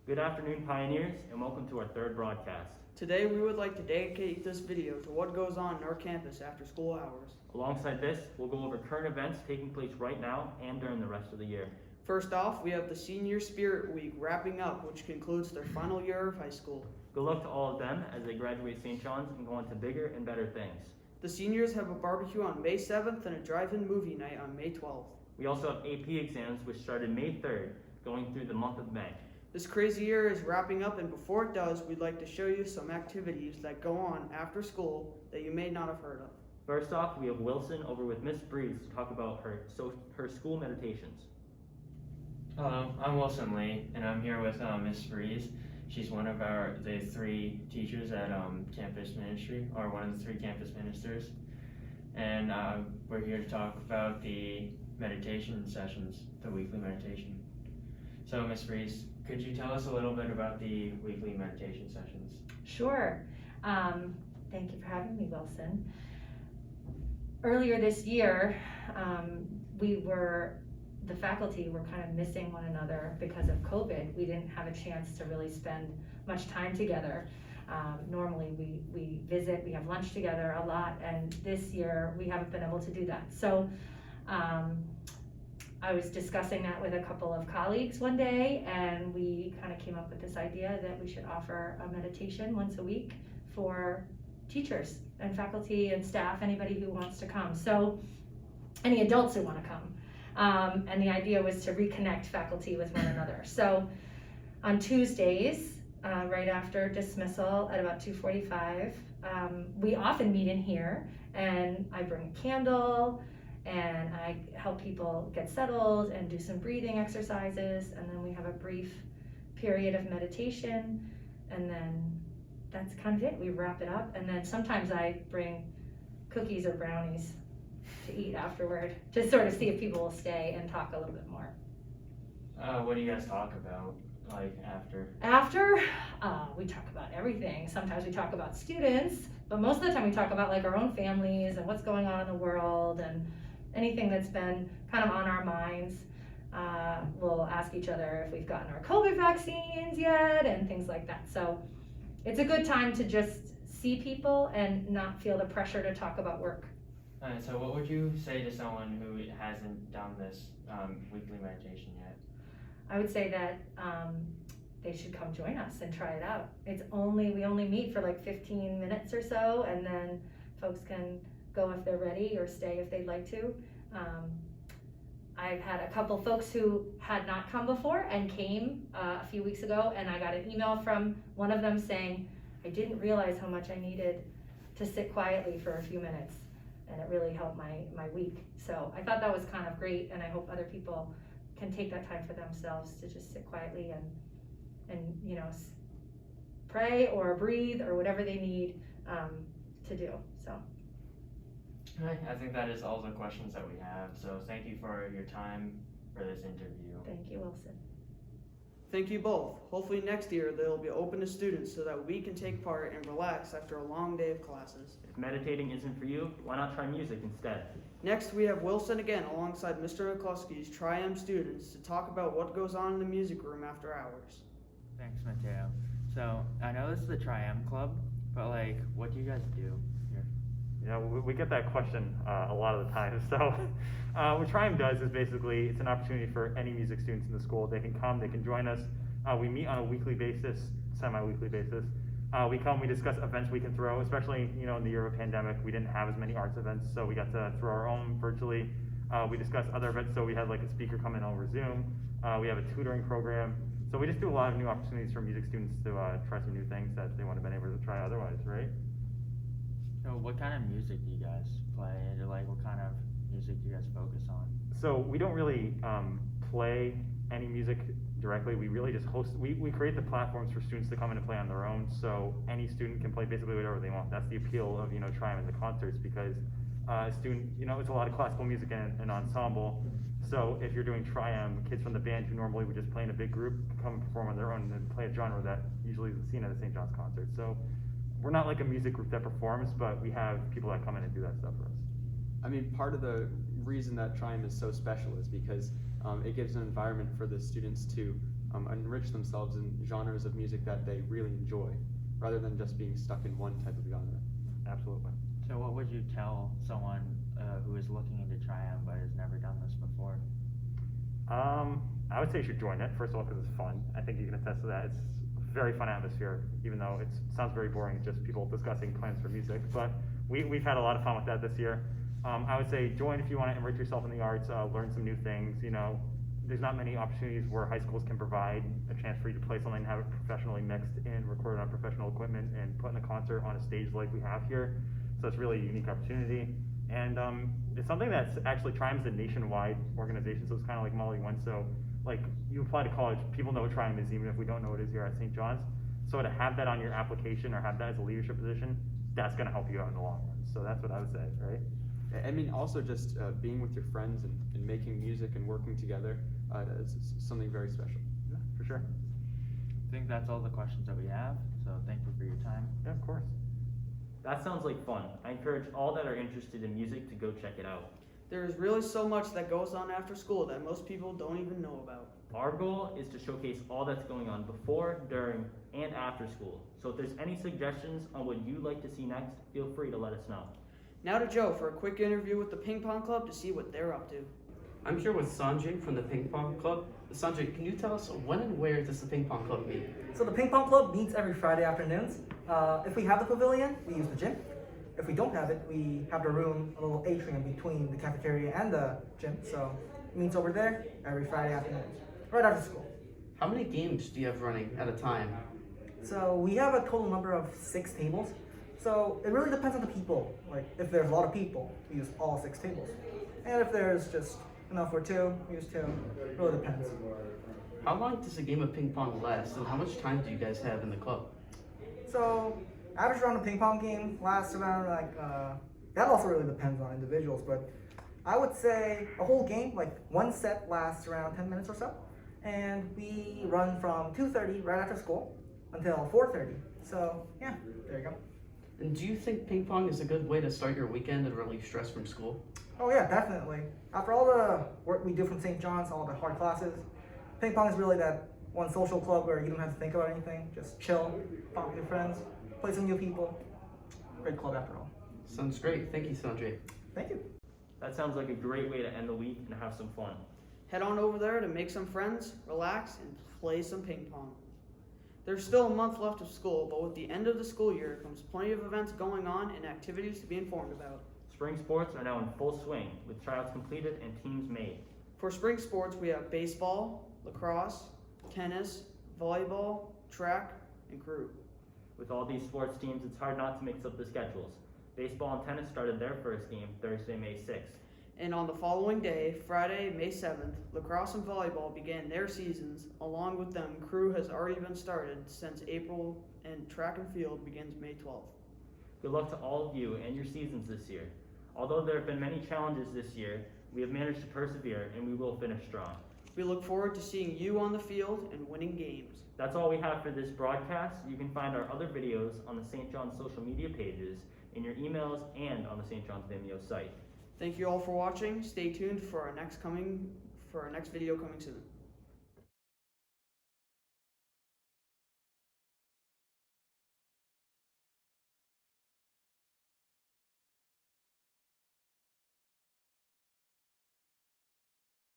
Good afternoon, Pioneers, and welcome to our third broadcast. Today we would like to dedicate this video to what goes on in our campus after school hours. Alongside this, we'll go over current events taking place right now and during the rest of the year. First off, we have the Senior Spirit Week wrapping up, which concludes their final year of high school. Good luck to all of them as they graduate St. John's and go on to bigger and better things. The seniors have a barbecue on May 7th and a drive-in movie night on May 12th. We also have AP exams which started May 3rd, going through the month of May. This crazy year is wrapping up, and before it does, we'd like to show you some activities that go on after school that you may not have heard of. First off, we have Wilson over with Miss Breeze to talk about her school meditations. Hello, I'm Wilson Lee, and I'm here with Miss Breeze. She's one of the three teachers at campus ministry, or one of the three campus ministers. And we're here to talk about the meditation sessions, the weekly meditation. So Miss Breeze, could you tell us a little bit about the weekly meditation sessions? Sure. Thank you for having me, Wilson. Earlier this year, the faculty were kind of missing one another because of COVID. We didn't have a chance to really spend much time together. Normally we visit, we have lunch together a lot, and this year we haven't been able to do that. So I was discussing that with a couple of colleagues one day, and we kind of came up with this idea that we should offer a meditation once a week for teachers and faculty and staff, anybody who wants to come. So any adults who want to come. And the idea was to reconnect faculty with one another. So on Tuesdays, right after dismissal at about 2:45, we often meet in here, and I bring a candle, and I help people get settled and do some breathing exercises, and then we have a brief period of meditation, and then that's kind of it. We wrap it up, and then sometimes I bring cookies or brownies to eat afterward, to sort of see if people will stay and talk a little bit more. What do you guys talk about, like, after? After, we talk about everything. Sometimes we talk about students, but most of the time we talk about like our own families and what's going on in the world and anything that's been kind of on our minds. We'll ask each other if we've gotten our COVID vaccines yet and things like that. So it's a good time to just see people and not feel the pressure to talk about work. So what would you say to someone who hasn't done this weekly meditation yet? I would say that they should come join us and try it out. We only meet for like 15 minutes or so, and then folks can go if they're ready or stay if they'd like to. I've had a couple folks who had not come before and came a few weeks ago, and I got an email from one of them saying, I didn't realize how much I needed to sit quietly for a few minutes, and it really helped my week. So I thought that was kind of great, and I hope other people can take that time for themselves to just sit quietly and pray or breathe or whatever they need to do. So. I think that is all the questions that we have. So thank you for your time for this interview. Thank you, Wilson. Thank you both. Hopefully next year they'll be open to students so that we can take part and relax after a long day of classes. If meditating isn't for you, why not try music instead? Next, we have Wilson again alongside Mr. McCluskey's Tri-M students to talk about what goes on in the music room after hours. Thanks, Mateo. So, I know this is the Tri-M Club, but like, what do you guys do here? You know, we get that question a lot of the time. So what Tri-M does is basically, it's an opportunity for any music students in the school. They can come, they can join us. We meet on a weekly basis, semi-weekly basis. We come, we discuss events we can throw, especially, you know, in the year of a pandemic, we didn't have as many arts events, so we got to throw our own virtually. We discuss other events, so we had like a speaker come in over Zoom. We have a tutoring program. So we just do a lot of new opportunities for music students to try some new things that they wouldn't have been able to try otherwise, right? So, what kind of music do you guys play, or like, what kind of music do you guys focus on? So we don't really play any music directly. We really just host, we create the platforms for students to come in and play on their own, so any student can play basically whatever they want. That's the appeal of, you know, Tri-M and the concerts, because a student, you know, it's a lot of classical music and an ensemble. So if you're doing Tri-M, kids from the band who normally would just play in a big group come and perform on their own and play a genre that usually isn't seen at a St. John's concert. So we're not like a music group that performs, but we have people that come in and do that stuff for us. I mean, part of the reason that Tri-M is so special is because it gives an environment for the students to enrich themselves in genres of music that they really enjoy, rather than just being stuck in one type of genre. Absolutely. So what would you tell someone who is looking into Triumph but has never done this before? I would say you should join it, first of all, because it's fun. I think you can attest to that. It's a very fun atmosphere, even though it sounds very boring, just people discussing plans for music. But we've had a lot of fun with that this year. I would say join if you want to enrich yourself in the arts, learn some new things. You know, there's not many opportunities where high schools can provide a chance for you to play something and have it professionally mixed and recorded on professional equipment and put in a concert on a stage like we have here. So it's really a unique opportunity. And it's something that's actually Triumph's a nationwide organization, so it's kind of like Molly went. So like you apply to college, people know what Triumph is, even if we don't know what it is here at St. John's. So to have that on your application or have that as a leadership position, that's going to help you out in the long run. So that's what I would say, right? I mean, also just being with your friends and making music and working together is something very special. Yeah, for sure. I think that's all the questions that we have, so thank you for your time. Yeah, of course. That sounds like fun. I encourage all that are interested in music to go check it out. There's really so much that goes on after school that most people don't even know about. Our goal is to showcase all that's going on before, during, and after school. So if there's any suggestions on what you'd like to see next, feel free to let us know. Now to Joe for a quick interview with the Ping Pong Club to see what they're up to. I'm here with Sanjay from the Ping Pong Club. Sanjay, can you tell us when and where does the Ping Pong Club meet? So the Ping Pong Club meets every Friday afternoons. If we have the pavilion, we use the gym. If we don't have it, we have the room, a little atrium between the cafeteria and the gym. So it meets over there every Friday afternoons, right after school. How many games do you have running at a time? So we have a total number of 6 tables. So it really depends on the people. Like if there's a lot of people, we use all 6 tables. And if there's just enough for 2, we use 2. It really depends. How long does a game of ping pong last, and how much time do you guys have in the club? So average round of ping pong game lasts around that also really depends on individuals, but I would say a whole game, like one set lasts around 10 minutes or so. And we run from 2:30 right after school until 4:30. So yeah, there you go. And do you think ping pong is a good way to start your weekend and relieve stress from school? Oh yeah, definitely. After all the work we do from St. John's, all the hard classes, ping pong is really that one social club where you don't have to think about anything, just chill, talk with your friends, play some new people. Great club after all. Sounds great. Thank you, Sanjay. Thank you. That sounds like a great way to end the week and have some fun. Head on over there to make some friends, relax, and play some ping pong. There's still a month left of school, but with the end of the school year comes plenty of events going on and activities to be informed about. Spring sports are now in full swing, with tryouts completed and teams made. For spring sports, we have baseball, lacrosse, tennis, volleyball, track, and crew. With all these sports teams, it's hard not to mix up the schedules. Baseball and tennis started their first game Thursday, May 6th. And on the following day, Friday, May 7th, lacrosse and volleyball began their seasons. Along with them, crew has already been started since April, and track and field begins May 12th. Good luck to all of you and your seasons this year. Although there have been many challenges this year, we have managed to persevere and we will finish strong. We look forward to seeing you on the field and winning games. That's all we have for this broadcast. You can find our other videos on the St. John's social media pages, in your emails, and on the St. John's Vimeo site. Thank you all for watching. Stay tuned for our next video coming soon.